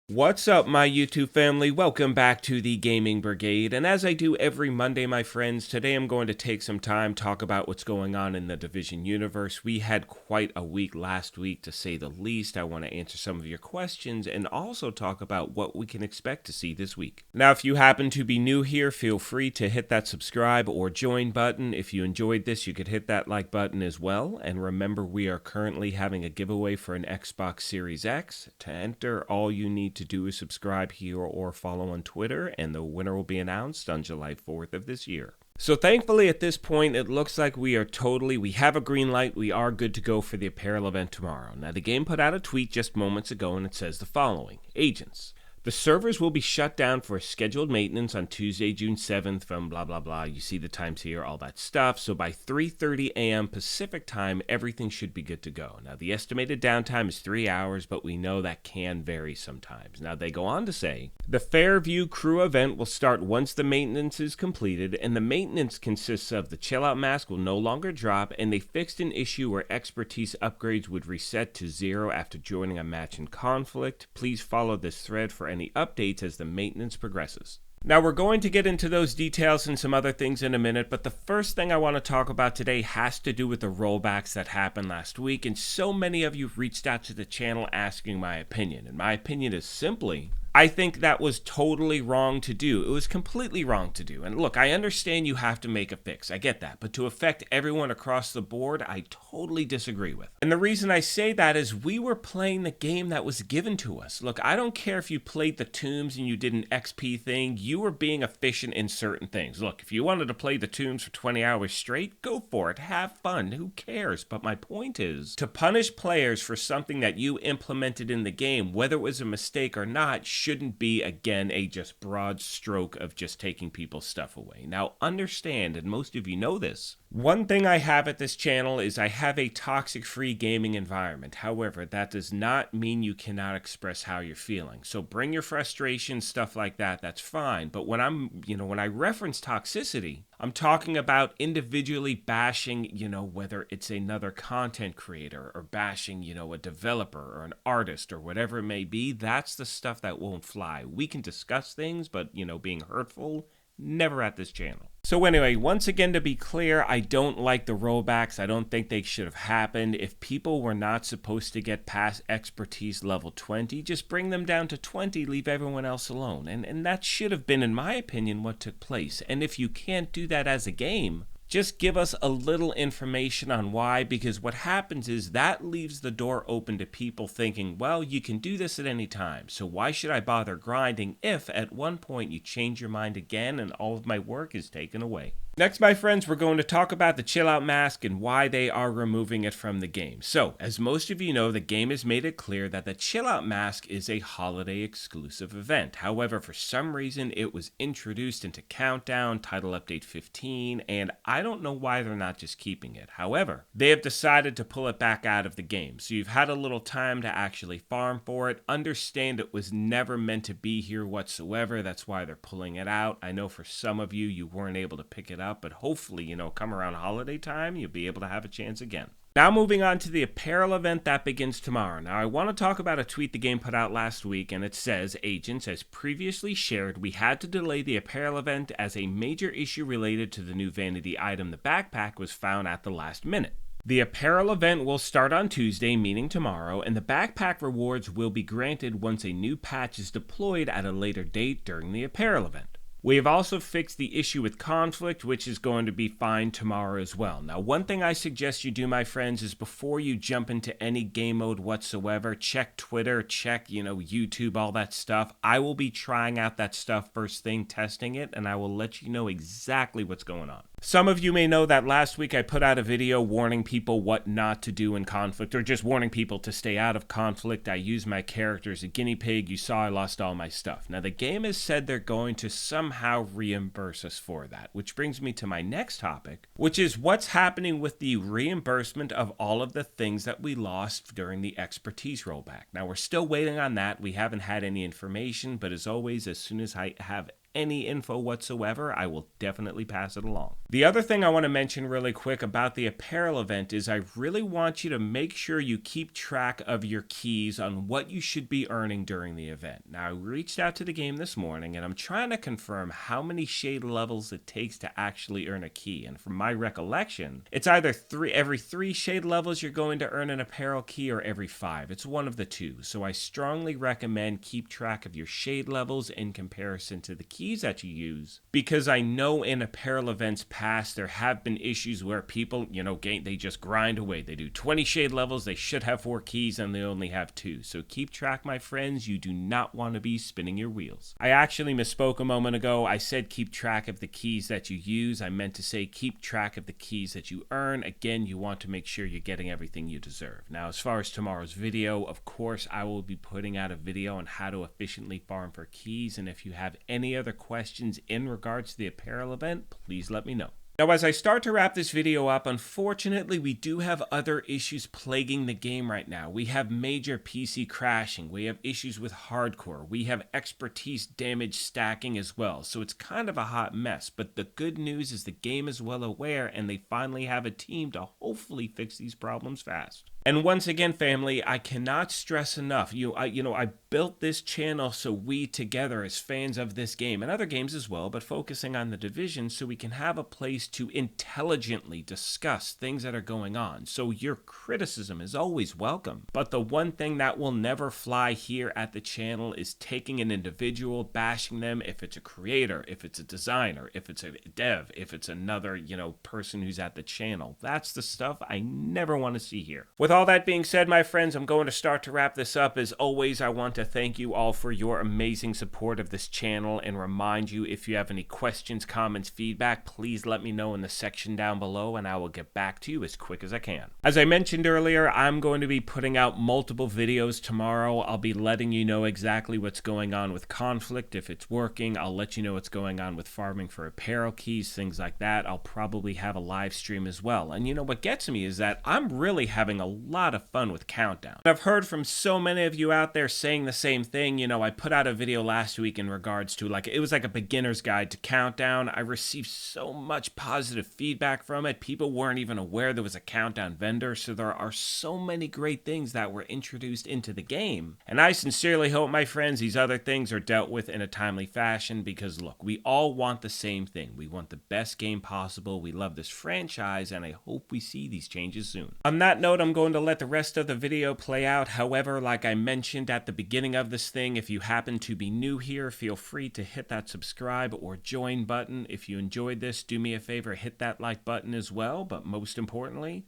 What's up, my YouTube family? Welcome back to the Gaming Brigade, and as I do every Monday, my friends, today I'm going to take some time, talk about what's going on in the Division universe. We had quite a week last week, to say the least. I want to answer some of your questions and also talk about what we can expect to see this week. Now, if you happen to be new here, feel free to hit that subscribe or join button. If you enjoyed this, you could hit that like button as well, and remember, we are currently having a giveaway for an Xbox Series X. To enter, all you need to do is subscribe here or follow on Twitter, and the winner will be announced on July 4th of this year. So thankfully at this point, it looks like we have a green light. We are good to go for the Apparel event tomorrow. Now, the game put out a tweet just moments ago, and it says the following: Agents, the servers will be shut down for scheduled maintenance on Tuesday, June 7th from blah, blah, blah. You see the times here, all that stuff. So by 3:30 a.m. Pacific time, everything should be good to go. Now, the estimated downtime is 3 hours, but we know that can vary sometimes. Now, they go on to say, the Fairview Crew event will start once the maintenance is completed, and the maintenance consists of the chill out mask will no longer drop, and they fixed an issue where expertise upgrades would reset to 0 after joining a match in conflict. Please follow this thread for any updates as the maintenance progresses. Now, we're going to get into those details and some other things in a minute, but the first thing I want to talk about today has to do with the rollbacks that happened last week, and so many of you reached out to the channel asking my opinion, and my opinion is simply, I think that was totally wrong to do. It was completely wrong to do. And look, I understand you have to make a fix. I get that. But to affect everyone across the board, I totally disagree with. And the reason I say that is we were playing the game that was given to us. Look, I don't care if you played the Tombs and you did an XP thing. You were being efficient in certain things. Look, if you wanted to play the Tombs for 20 hours straight, go for it. Have fun. Who cares? But my point is, to punish players for something that you implemented in the game, whether it was a mistake or not, shouldn't be, again, a just broad stroke of just taking people's stuff away. Now, understand, and most of you know this, one thing I have at this channel is I have a toxic-free gaming environment. However, that does not mean you cannot express how you're feeling. So bring your frustration, stuff like that, that's fine. But when when I reference toxicity, I'm talking about individually bashing, whether it's another content creator or bashing, a developer or an artist or whatever it may be. That's the stuff that won't fly. We can discuss things, but, being hurtful, never at this channel. So anyway, once again, to be clear, I don't like the rollbacks. I don't think they should have happened. If people were not supposed to get past expertise level 20, just bring them down to 20, leave everyone else alone. And that should have been, in my opinion, what took place. And if you can't do that as a game, just give us a little information on why, because what happens is that leaves the door open to people thinking, well, you can do this at any time, so why should I bother grinding if at one point you change your mind again and all of my work is taken away? Next, my friends, we're going to talk about the chill out mask and why they are removing it from the game. So, as most of you know, the game has made it clear that the chill out mask is a holiday exclusive event. However, for some reason, it was introduced into Countdown, Title Update 15, and I don't know why they're not just keeping it. However, they have decided to pull it back out of the game. So you've had a little time to actually farm for it. Understand it was never meant to be here whatsoever. That's why they're pulling it out. I know for some of you, you weren't able to pick it up, but hopefully, come around holiday time, you'll be able to have a chance again. Now moving on to the Apparel event that begins tomorrow. Now I want to talk about a tweet the game put out last week, and it says, Agents, as previously shared, we had to delay the Apparel event as a major issue related to the new vanity item, the backpack, was found at the last minute. The Apparel event will start on Tuesday, meaning tomorrow, and the backpack rewards will be granted once a new patch is deployed at a later date during the Apparel event. We have also fixed the issue with conflict, which is going to be fine tomorrow as well. Now, one thing I suggest you do, my friends, is before you jump into any game mode whatsoever, check Twitter, check, YouTube, all that stuff. I will be trying out that stuff first thing, testing it, and I will let you know exactly what's going on. Some of you may know that last week I put out a video warning people what not to do in conflict, or just warning people to stay out of conflict. I used my character as a guinea pig. You saw I lost all my stuff. Now, the game has said they're going to somehow reimburse us for that, which brings me to my next topic, which is what's happening with the reimbursement of all of the things that we lost during the expertise rollback. Now, we're still waiting on that. We haven't had any information, but as always, as soon as I have any info whatsoever, I will definitely pass it along. The other thing I want to mention really quick about the apparel event is I really want you to make sure you keep track of your keys on what you should be earning during the event. Now, I reached out to the game this morning and I'm trying to confirm how many shade levels it takes to actually earn a key. And from my recollection, it's either every 3 shade levels you're going to earn an apparel key or every 5. It's one of the two. So I strongly recommend keep track of your shade levels in comparison to the keys that you use, because I know in apparel events past there have been issues where people, they just grind away. They do 20 shade levels, they should have 4 keys and they only have 2. So keep track, my friends. You do not want to be spinning your wheels. I actually misspoke a moment ago. I said keep track of the keys that you use. I meant to say keep track of the keys that you earn. Again, you want to make sure you're getting everything you deserve. Now, as far as tomorrow's video, of course, I will be putting out a video on how to efficiently farm for keys. And if you have any other questions in regards to the apparel event, please let me know. Now, as I start to wrap this video up, unfortunately, we do have other issues plaguing the game right now. We have major PC crashing. We have issues with hardcore. We have expertise damage stacking as well. So it's kind of a hot mess. But the good news is the game is well aware and they finally have a team to hopefully fix these problems fast. And once again, family, I cannot stress enough, I built this channel so we together as fans of this game and other games as well, but focusing on the Division so we can have a place to intelligently discuss things that are going on. So your criticism is always welcome. But the one thing that will never fly here at the channel is taking an individual, bashing them, if it's a creator, if it's a designer, if it's a dev, if it's another, person who's at the channel. That's the stuff I never want to see here. With all that being said, my friends, I'm going to start to wrap this up. As always, I want to thank you all for your amazing support of this channel and remind you, if you have any questions, comments, feedback, please let me know in the section down below and I will get back to you as quick as I can. As I mentioned earlier, I'm going to be putting out multiple videos tomorrow. I'll be letting you know exactly what's going on with conflict. If it's working, I'll let you know what's going on with farming for apparel keys, things like that. I'll probably have a live stream as well. And what gets me is that I'm really having a lot of fun with Countdown. I've heard from so many of you out there saying the same thing. I put out a video last week in regards to it was like a beginner's guide to Countdown. I received so much positive feedback from it. People weren't even aware there was a Countdown vendor. So there are so many great things that were introduced into the game. And I sincerely hope, my friends, these other things are dealt with in a timely fashion, because look, we all want the same thing. We want the best game possible. We love this franchise and I hope we see these changes soon. On that note, I'm going to let the rest of the video play out. However, like I mentioned at the beginning of this thing, if you happen to be new here, feel free to hit that subscribe or join button. If you enjoyed this, do me a favor, hit that like button as well. But most importantly,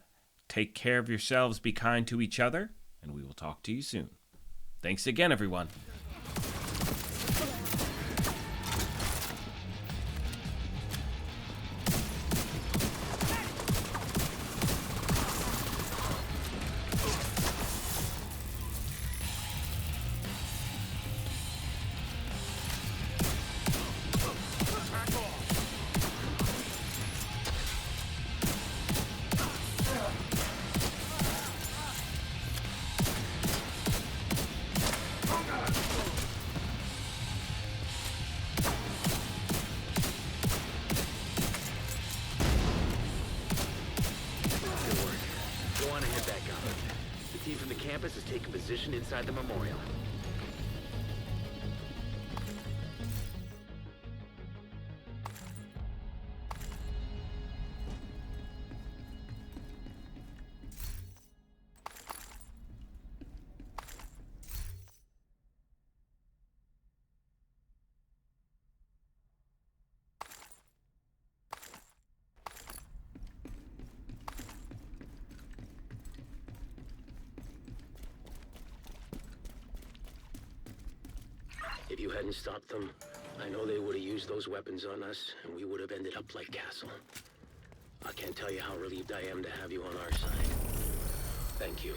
take care of yourselves, be kind to each other, and we will talk to you soon. Thanks again, everyone. The team from the campus has taken position inside the memorial. If you hadn't stopped them, I know they would have used those weapons on us, and we would have ended up like Castle. I can't tell you how relieved I am to have you on our side. Thank you.